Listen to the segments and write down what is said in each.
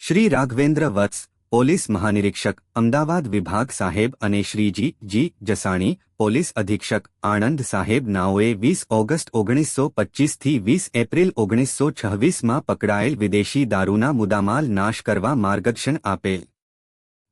શ્રી રાઘવેન્દ્ર વત્સ, police મહાનિરીક્ષક, Ahmedabad વિભાગ સાહેબ અને શ્રી જી જસાણી, પોલીસ અધિક્ષક, આણંદ સાહેબ નાઓએ 20 ઓગસ્ટ 1925થી 20 એપ્રિલ 1926માં પકડાયેલ વિદેશી દારૂના મુદ્દામાલ નાશ કરવા માર્ગદર્શન આપેલ.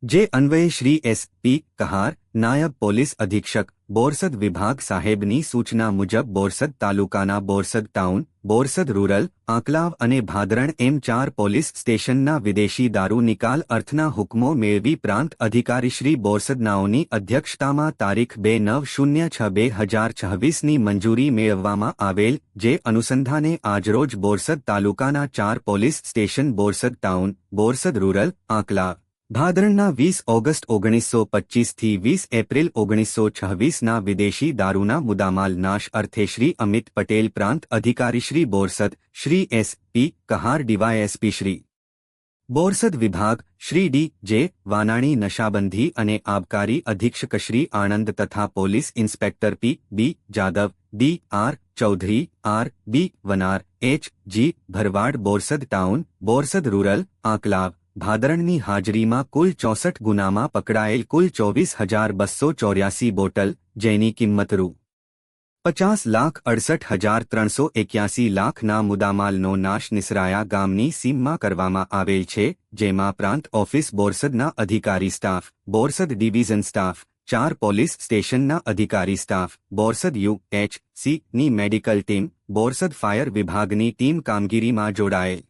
જે અન્વયે શ્રી એસ.પી. કહાર, નાયબ પોલીસ અધિક્ષક, બોરસદ વિભાગ સાહેબની સૂચના મુજબ બોરસદ તાલુકાના બોરસદ ટાઉન, બોરસદ રૂરલ, આંકલાવ અને ભાદરણ એમ 4 પોલીસ સ્ટેશનના વિદેશી દારૂ નિકાલ અર્થના હુકમો મેળવી પ્રાંત અધિકારી શ્રી બોરસદનાઓની અધ્યક્ષતામાં તારીખ 2/9/2026ની મંજૂરી મેળવવામાં આવેલ. જે અનુસંધાને આજરોજ બોરસદ તાલુકાના 4 police station Borsad town, Borsad rural, Anklav, ભાદરણના 20 ઓગસ્ટ 1925થી 20 એપ્રિલ 1926ના વિદેશી દારૂના મુદ્દામાલ નાશ અર્થે શ્રી અમિત પટેલ પ્રાંત અધિકારી શ્રી બોરસદ, શ્રી એસ.પી. કહાર ડીવાયએસપી શ્રી બોરસદ વિભાગ, શ્રી ડી.જે. વાનાણી નશાબંધી અને આબકારી અધિક્ષક શ્રી આણંદ તથા પોલીસ ઇન્સ્પેક્ટર પી.બી. જાદવ, ડી.આર. ચૌધરી, આર.બી. વનાર, એચ.જી. ભરવાડ બોરસદ ટાઉન, બોરસદ રૂરલ, આંકલાવ, ભાદરણની હાજરીમાં કુલ 64 ગુનામાં પકડાયેલ કુલ 24,284 બોટલ, જેની કિંમત રૂ. 50,68,381 લાખના મુદ્દામાલનો નાશ નિસરાયા ગામની સીમમાં કરવામાં આવેલ છે. જેમાં પ્રાંત ઓફિસ બોરસદના અધિકારી staff, Borsad division staff, 4 police સ્ટેશનના અધિકારી સ્ટાફ, બોરસદ યુ.એચ.સી.ની મેડિકલ ટીમ, બોરસદ ફાયર વિભાગની ટીમ કામગીરીમાં જોડાયેલ.